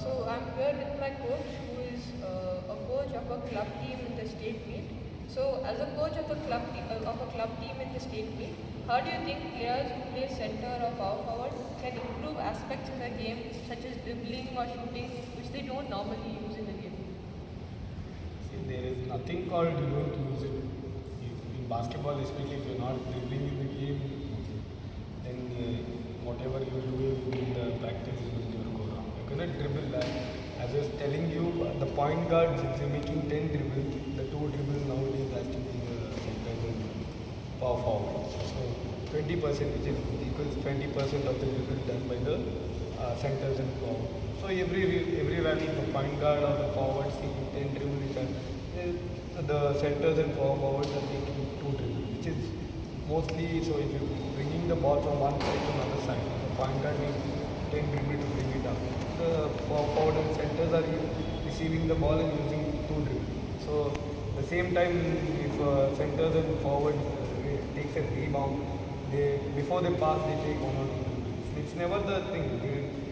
So I'm here with my coach, who is a coach of a club team in the state meet. So as a coach of a club team in the state meet, how do you think players who play center or power forward can improve aspects in the game such as dribbling or shooting, which they don't normally use in the game? See, there is nothing called you don't use it. If in basketball, especially if you're not dribbling in the game, then whatever you're doing in the practice is going to go wrong. You're going to dribble that. As I was telling you, the point guards, if you're making 10 dribbles, the 2 dribbles nowadays has to be the centers and power forwards. So 20%, which is equals 20% of the dribble done by the centers and power. So every rally, the point guard or the forward seeing 10 dribbles, the centers and power forwards are taking 2 dribbles, which is mostly, so if you're bringing the ball from one side to another side, the point guard needs 10 dribble to bring it up. The forward and centers are receiving the ball and using 2 dribble. So the same time, if centers and forwards takes a rebound, before they pass, they take 1 or 2 dribbles. It's never the thing.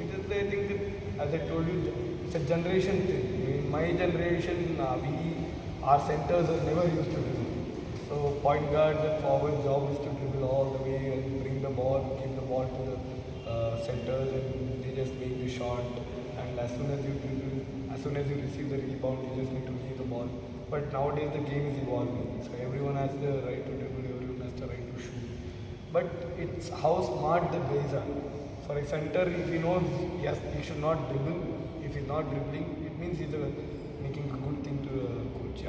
It is the thing that, as I told you, it's a generation thing. In my generation, our centers are never used to dribble. So point guard and forward job is to dribble all the way and bring the ball, give the ball to the centers, and they just make the shot. And as soon as you dribble, as soon as you receive the rebound, you just need to leave the ball. But nowadays the game is evolving, so everyone has the right to dribble, everyone has the right to shoot. But it's how smart the guys are. For a center, if he knows yes, he should not dribble, if he's not dribbling, it means he's making a good thing to the coach.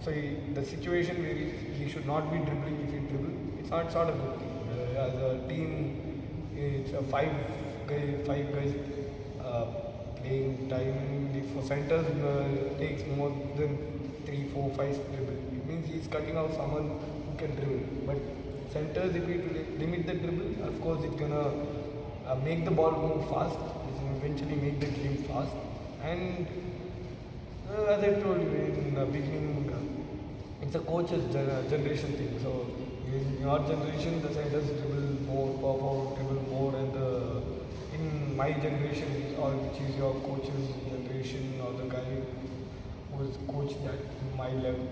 So the situation where he should not be dribbling, if he dribble, it's not a good thing. As a team, it's a five guys playing time, and if for centers takes more than 3, 4, 5 dribble, it means he's cutting out someone who can dribble. But centers, if we limit the dribble, of course it's gonna make the ball move fast, which will eventually make the game fast. And as I told you in the beginning, it's a coach's generation thing. So in your generation, the centers dribble more, power forward dribble more, and in my generation, or which is your coach's generation, or the guy who is coached at my level,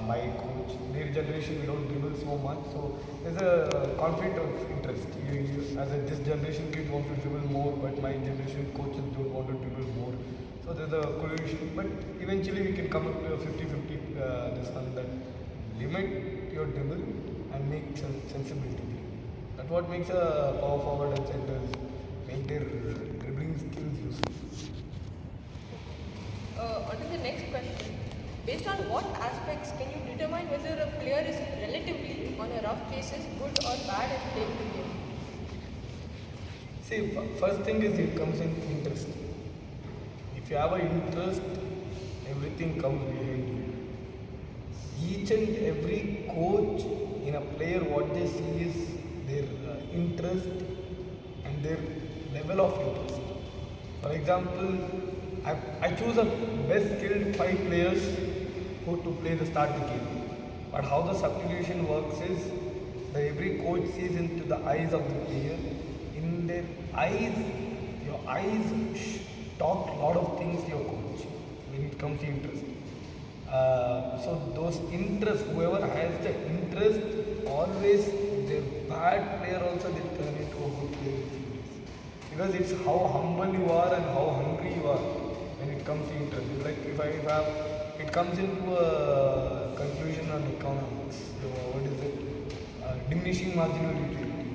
my coach, their generation, we don't dribble so much. So there's a conflict of interest. This generation kids want to dribble more, but my generation coaches don't want to dribble more. So there's a collision, but eventually we can come up to a 50-50 this one, that limit your dribble and make sensibility. That's what makes a power forward and centers make their dribbling skills useful. On to the next question. Based on what aspects can you determine whether a player is relatively, on a rough basis, good or bad at playing the game? See, first thing is it comes in interest. If you have an interest, everything comes behind you. Each and every coach in a player, what they see is their interest and their level of interest. For example, I choose a best skilled 5 players who to play the start the game. But how the substitution works is that every coach sees into the eyes of the player. In their eyes, your eyes talk a lot of things to your coach when it comes to interest. So those interests, whoever has the interest, always their bad player also they turn into a good player. Because it's how humble you are and how hungry you are when it comes to interest. It's like if I have, it comes into a conclusion on economics. So what is it? Diminishing marginal utility.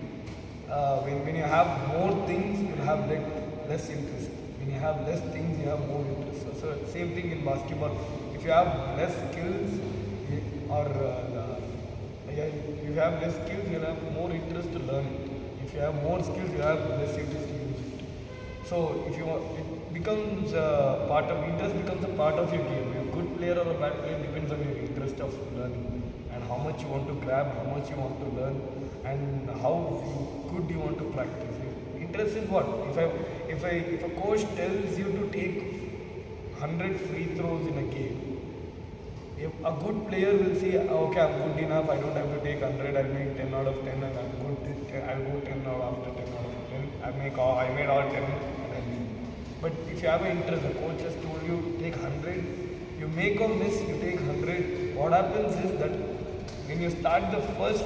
When you have more things, you will have less interest. When you have less things, you have more interest. So same thing in basketball. If you have less skills, if you have less skills, you will have more interest to learn it. If you have more skills, you have less interest to use it. So if you it becomes part of interest becomes a part of your game. You're a good player or a bad player depends on your interest of learning and how much you want to grab, how much you want to learn, and how good you want to practice. Interest is what? If a coach tells you to take 100 free throws in a game, if a good player will say, okay, I'm good enough, I don't have to take 100, I'll make 10 out of 10, and I'm good, I'll go 10 out after 10 out of 10. I made all 10 and then leave. But if you have an interest, the coach has told you take 100, you make or miss, you take 100. What happens is that when you start the first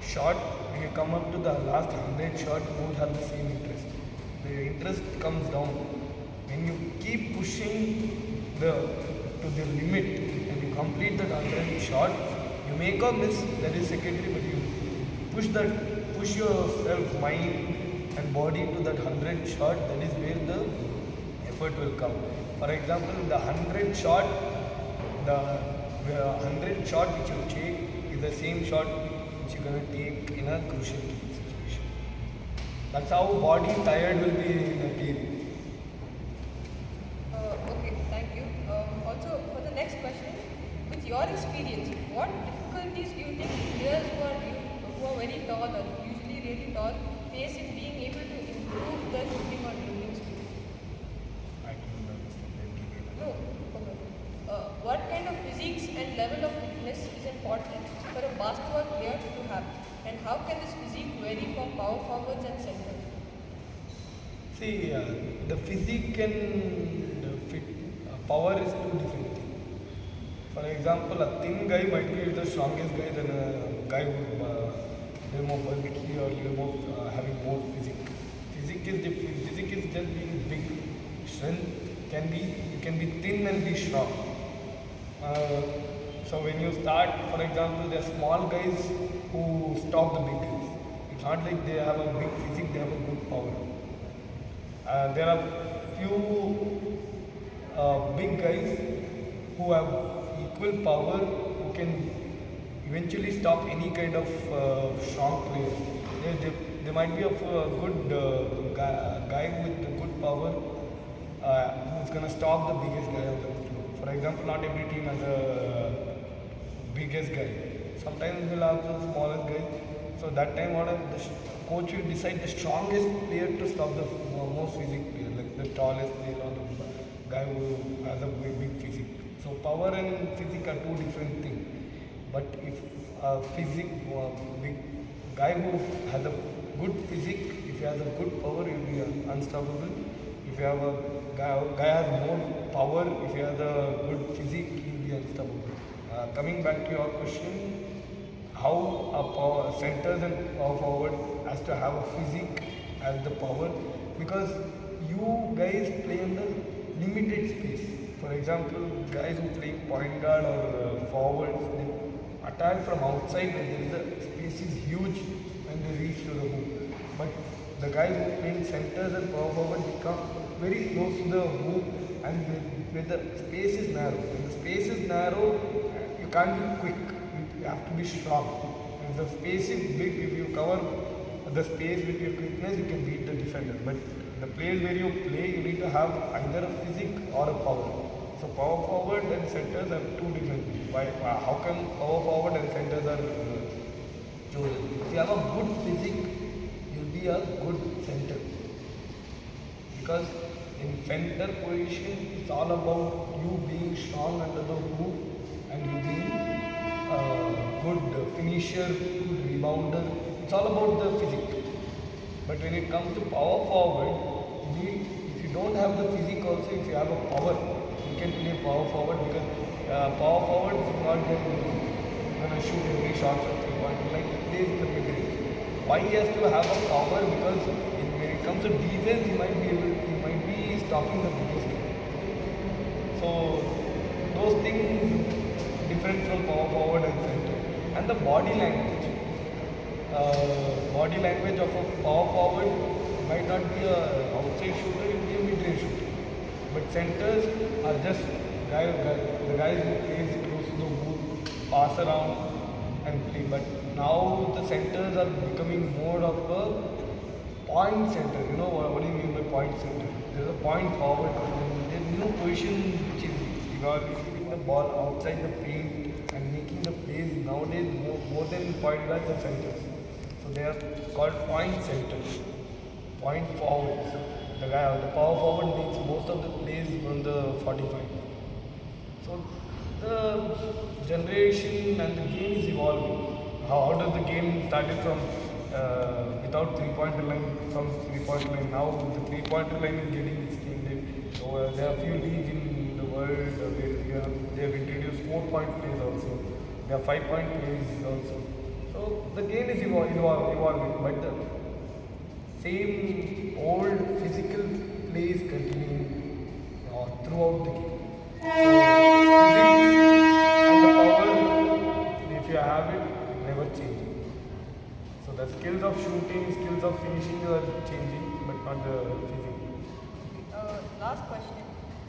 shot, when you come up to the last 100 shot, you won't have the same interest. The interest comes down. When you keep pushing to the limit and you complete that 100 shot, you make or miss, that is secondary, but you push yourself, mind and body to that 100 shot, that is where the effort will come. For example, the 100 shot which you take is the same shot which you're going to take in a crucial game situation. That's how body tired will be in a game. Okay, thank you. Also, for the next question, with your experience, what difficulties do you think players who are very tall or usually really tall face in being able to improve their shooting or dribbling skills? I don't understand. No. Okay. What kind of physiques and level of fitness is important for a basketball player to have, and how can this physique vary for power forwards and centers? See, the physique and power is two different things. For example, a thin guy might be the strongest guy than a guy who little more bulky or little more having more physique. Physique is just being big. Strength can be, you can be thin and be strong. So when you start, for example, there are small guys who stop the big guys. It's not like they have a big physique, they have a good power. There are few big guys who have equal power who can eventually stop any kind of strong player. They might be of a good guy with a good power who's going to stop the biggest guy on the floor. For example, not every team has a biggest guy. Sometimes we'll have the smallest guy. So that time the coach will decide the strongest player to stop the most physique player, like the tallest player or the guy who has a big physique. So power and physique are two different things. But if a big guy who has a good physique, if he has a good power, he will be unstoppable. If you have a guy has more power, if he has a good physique, he will be unstoppable. Coming back to your question, how centers and power forward has to have a physique as the power, because you guys play in the limited space. For example, guys who play point guard or forwards, they attack from outside when there is a space is huge and they reach to the hoop. But the guys who play centers and power forward, they come very close to the hoop, and when the space is narrow. When the space is narrow, you can't be quick. You have to be strong. If the space is big, if you cover the space with your quickness, you can beat the defender. But the place where you play, you need to have either a physique or a power. So power forward and centers have two different things. How come power forward and centers are chosen? If you have a good physique, you'll be a good center. Because in center position, it's all about you being strong under the hoop and you being good finisher, good rebounder. It's all about the physique. But when it comes to power forward, if you don't have the physique also, if you have a power, you can play power forward, because power forward is not going to shoot every shot from 3-point, like he plays in the mid-range. Why he has to have a power? Because when it comes to defense, he might be stopping the biggest guy. So those things different from power forward and center. And the body language. Body language of a power forward might not be an outside shooter, it will be a mid-range shooter. But centers are just the guys who plays close to the hoop, pass around and play. But now the centers are becoming more of a point center. You know what do you mean by point center? There is a point forward. There is new position which is you are receiving the ball outside the paint and making the plays nowadays more than point guards and centers. So they are called point centers, point forwards. The power forward makes most of the plays from the 45. So the generation and the game is evolving. How does the game started from without three-pointer line, from three-point line. Now the three-pointer line is getting extended. So there are few leagues in the world where they have introduced four-point plays also. There are five-point plays also. So the game is evolving, but the same old physical plays continue throughout the game. So physics and the power, if you have it, never changes. So the skills of shooting, skills of finishing are changing, but not the physics. Last question.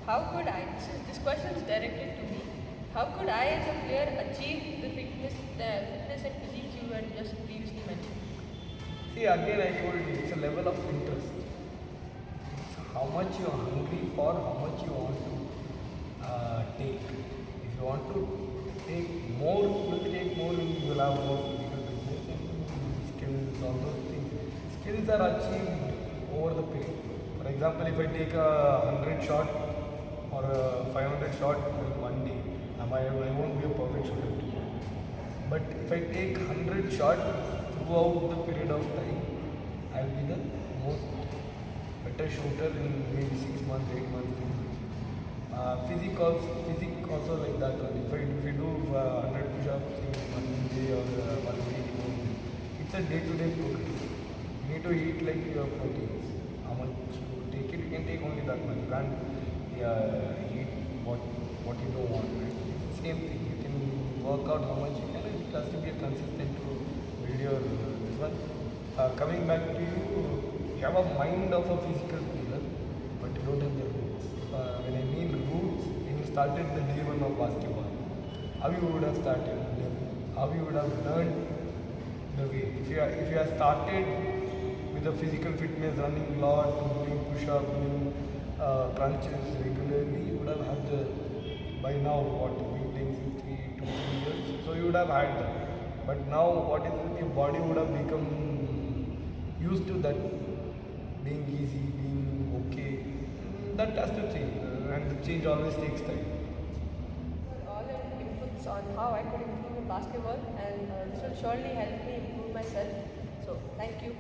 How could I, this question is directed to me, how could I as a player achieve the fitness and physique you had just previously mentioned? See, again, I told you, it's a level of interest. It's how much you are hungry for, how much you want to take. If you want to take more, you will take more, you will have more physical fitness and skills, all those things. Skills are achieved over the period. For example, if I take a 100 shot or a 500 shot in one day, I won't be a perfect shooter tomorrow. But if I take 100 shots throughout the period of time, I'll be the most better shooter in maybe 6 months, 8 months, 10 months. Physique also like that only. If you do 100 push-ups in one day or 1 week, it's a day-to-day progress. You need to eat like your proteins. How much you take it, you can take only that much. You can't eat what you don't want. Right? Same thing. You can work out how much you can. It has to be a consistent to build your this one. Coming back to you have a mind of a physical player, but you don't have the roots. When I mean roots, when you started the day one of basketball, how you would have started, how you would have learned the way. If you have started with a physical fitness, running a lot, doing push-up, doing crunches regularly, you would have had the, by now, what, you've been playing 2 years, so you would have had that. But now, what is it, your body would have become used to that, being easy, being okay. That has to change, and the change always takes time. All your inputs on how I could improve in basketball, and this will surely help me improve myself. So, thank you.